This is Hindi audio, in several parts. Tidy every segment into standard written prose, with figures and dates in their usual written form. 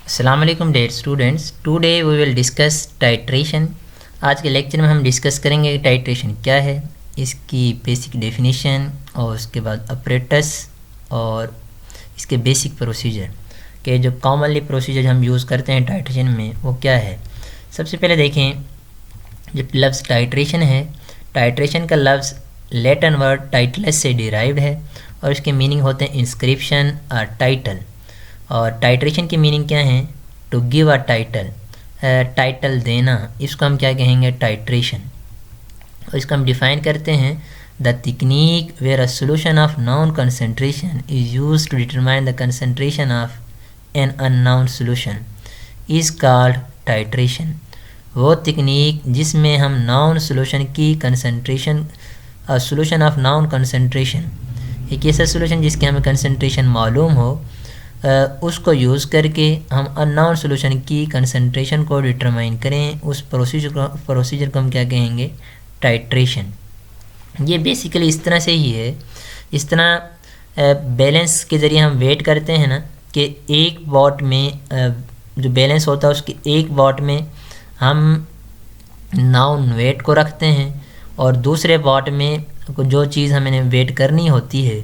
अस्सलाम वालेकुम dear students, today we will discuss titration. आज के लेक्चर में हम डिस्कस करेंगे टाइट्रेशन क्या है, इसकी बेसिक डेफिनेशन और उसके बाद अपरेटस और इसके बेसिक प्रोसीजर के जो कॉमनली प्रोसीजर हम यूज़ करते हैं टाइट्रेशन में वो क्या है। सबसे पहले देखें, जो लफ्ज़ टाइट्रेशन है, टाइट्रेशन का लफ्ज़ लैटिन वर्ड टाइटलस से डिराइव्ड है और इसके मीनिंग होते हैं इंस्क्रिप्शन और टाइटल। और टाइट्रेशन की मीनिंग क्या है? To give a title, title देना, इसको हम क्या कहेंगे? टाइट्रेशन। और इसको हम डिफ़ाइन करते हैं, the technique where a solution of known concentration is use to determine the concentration of an unknown solution is called titration. वो तकनीक जिसमें हम नाउन सोल्यूशन की concentration, solution of known concentration, एक ऐसा सोल्यूशन जिसके हमें कंसंट्रेशन मालूम हो, उसको यूज़ करके हम अननोन सोल्यूशन की कंसंट्रेशन को डिटरमाइन करें, उस प्रोसीजर को हम क्या कहेंगे? टाइट्रेशन। ये बेसिकली इस तरह से ही है, इस तरह बैलेंस के ज़रिए हम वेट करते हैं ना, कि एक वॉट में जो बैलेंस होता है उसके एक वॉट में हम नाउन वेट को रखते हैं और दूसरे वॉट में जो चीज़ हमें वेट करनी होती है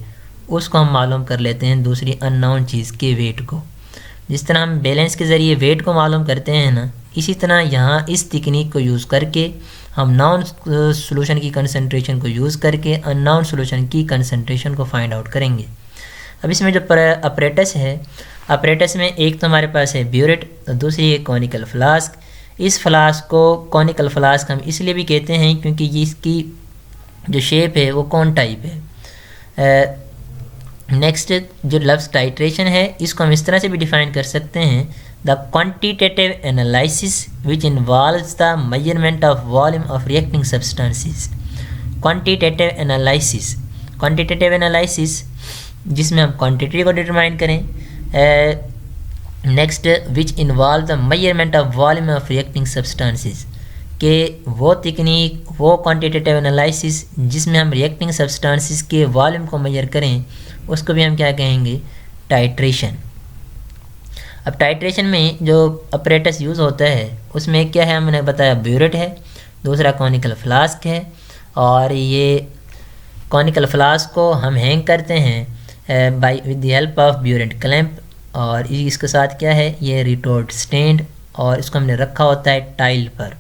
उसको हम मालूम कर लेते हैं दूसरी अननोन चीज़ के वेट को। जिस तरह हम बैलेंस के ज़रिए वेट को मालूम करते हैं ना, इसी तरह यहाँ इस तकनीक को यूज़ करके हम नाउन सोल्यूशन की कंसंट्रेशन को यूज़ करके अननोन सोल्यूशन की कंसंट्रेशन को फाइंड आउट करेंगे। अब इसमें जो अपरेटस है, अपरेटस में एक तो हमारे पास है ब्यूरेट और दूसरी है कॉनिकल फ्लास्क। इस फ्लास्क को कॉनिकल फ्लास्क हम इसलिए भी कहते हैं क्योंकि इसकी जो शेप है वो कौन टाइप है। नेक्स्ट जो लफ्ज़ टाइट्रेशन है, इसको हम इस तरह से भी डिफ़ाइन कर सकते हैं, the quantitative analysis which involves the measurement of volume of reacting substances. Quantitative analysis, quantitative analysis जिसमें हम क्वांटिटी को डिटरमाइन करें। Next which involve the measurement of volume of reacting substances, के वो तकनीक, वो क्वांटिटेटिव एनालिसिस जिसमें हम रिएक्टिंग सब्सटेंसेस के वॉल्यूम को मेजर करें, उसको भी हम क्या कहेंगे? टाइट्रेशन। अब टाइट्रेशन में जो अपरेटस यूज़ होता है उसमें क्या है, हमने बताया ब्यूरेट है, दूसरा कॉनिकल फ्लास्क है, और ये कॉनिकल फ्लास्क को हम हैंग करते हैं by with the help of burette clamp, और इसके साथ क्या है, ये रिटोर्ट स्टैंड, और इसको हमने रखा होता है टाइल पर।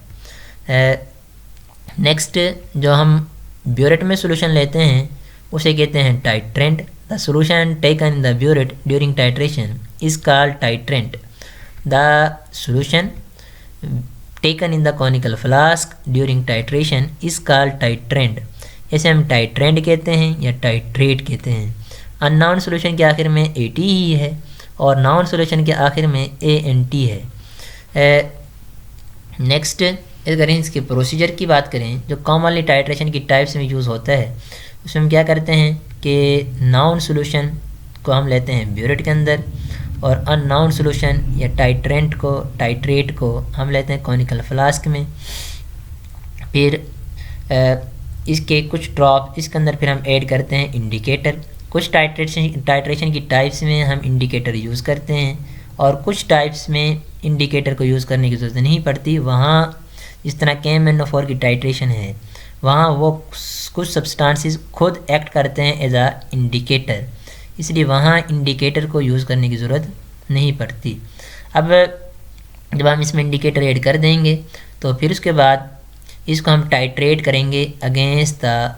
नेक्स्ट जो हम ब्यूरेट में सोल्यूशन लेते हैं उसे कहते हैं titrant. The solution taken in the burette during titration is called titrant. The solution taken in the conical flask during titration is called titrant. ऐसे हम टाइट्रेंट कहते हैं या टाइट्रेट कहते हैं। अननाउन सोल्यूशन के आखिर में AT ही है और नाउन सोल्यूशन के आखिर में ANT है। नेक्स्ट अगर इसके प्रोसीजर की बात करें, जो कॉमनली टाइट्रेशन की टाइप्स में यूज़ होता है, उसमें हम क्या करते हैं कि नाउन सोल्यूशन को हम लेते हैं ब्यूरेट के अंदर, और अननाउन सोल्यूशन या टाइट्रेंट को, टाइट्रेट को हम लेते हैं कॉनिकल फ्लास्क में। फिर इसके कुछ ड्रॉप इसके अंदर फिर हम ऐड करते हैं इंडिकेटर। कुछ टाइट्रेशन की टाइप्स में हम इंडिकेटर यूज़ करते हैं और कुछ टाइप्स में इंडिकेटर को यूज़ करने की ज़रूरत नहीं पड़ती। वहाँ जिस तरह KMnO4 की टाइट्रेशन है, वहाँ वो कुछ सब्सटेंसेस खुद एक्ट करते हैं एज आ इंडिकेटर, इसलिए वहाँ इंडिकेटर को यूज़ करने की ज़रूरत नहीं पड़ती। अब जब हम इसमें इंडिकेटर ऐड कर देंगे तो फिर उसके बाद इसको हम टाइट्रेट करेंगे अगेंस्ट द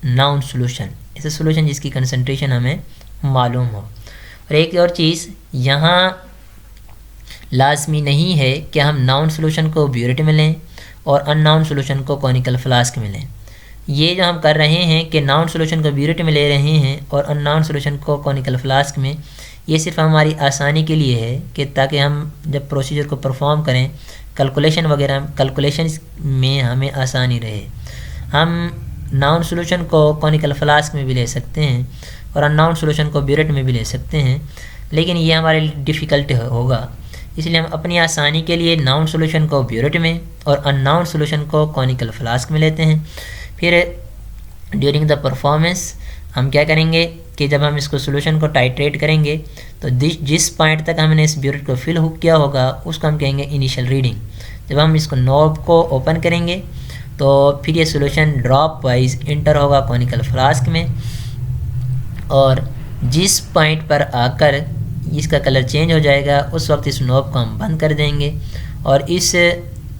नाउन सोल्यूशन, ऐसा सोल्यूशन जिसकी कंसंट्रेशन हमें मालूम हो। और एक और चीज़, यहाँ लाजमी नहीं है कि हम नाउन सोल्यूशन को ब्यूरेट में लें और अननाउन सोल्यूशन को कॉनिकल फ्लास्क में लें। ये जो हम कर रहे हैं कि नाउन सोल्यूशन को ब्यूरेट में ले रहे हैं और अननाउन सोल्यूशन को कॉनिकल फ्लास्क में, ये सिर्फ हमारी आसानी के लिए है कि ताकि हम जब प्रोसीजर को परफॉर्म करें, कैलकुलेशन वगैरह, कैलकुलेशन में हमें आसानी रहे। हम नाउन सोल्यूशन को कॉनिकल फ्लास्क में भी ले सकते हैं और अननाउन सोल्यूशन को ब्यूरेट में भी ले सकते हैं, लेकिन ये हमारे लिए डिफ़िकल्ट होगा, इसलिए हम अपनी आसानी के लिए नाउन सोल्यूशन को ब्यूरेट में और अननाउन सोल्यूशन को कॉनिकल फ्लास्क में लेते हैं। फिर ड्यूरिंग द परफॉर्मेंस हम क्या करेंगे, कि जब हम इसको सोल्यूशन को टाइट्रेट करेंगे तो जिस पॉइंट तक हमने इस ब्यूरेट को फिल हुक किया होगा उसको हम कहेंगे इनिशियल रीडिंग। जब हम इसको नॉब को ओपन करेंगे तो फिर ये सोल्यूशन ड्रॉप वाइज इंटर होगा कॉनिकल फ्लास्क में, और जिस पॉइंट पर आकर इसका कलर चेंज हो जाएगा उस वक्त इस नॉब को हम बंद कर देंगे, और इस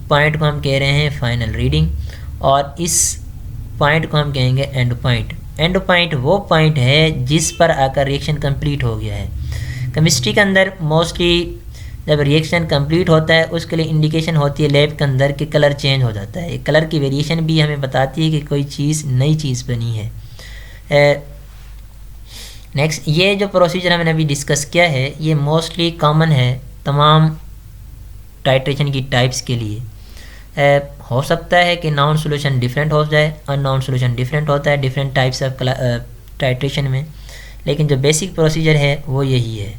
पॉइंट को हम कह रहे हैं फाइनल रीडिंग, और इस पॉइंट को हम कहेंगे एंड पॉइंट। एंड पॉइंट वो पॉइंट है जिस पर आकर रिएक्शन कंप्लीट हो गया है। केमिस्ट्री के अंदर मोस्टली जब रिएक्शन कंप्लीट होता है उसके लिए इंडिकेशन होती है लैब के अंदर कि कलर चेंज हो जाता है। कलर की वेरिएशन भी हमें बताती है कि कोई चीज़ नई चीज़ बनी है। नेक्स्ट, ये जो प्रोसीजर हमने अभी डिस्कस किया है ये मोस्टली कॉमन है तमाम टाइट्रेशन की टाइप्स के लिए। हो सकता है कि नाउन सोल्यूशन डिफरेंट हो जाए, अननाउन सोल्यूशन डिफरेंट होता है डिफरेंट टाइप्स ऑफ टाइट्रेशन में, लेकिन जो बेसिक प्रोसीजर है वो यही है।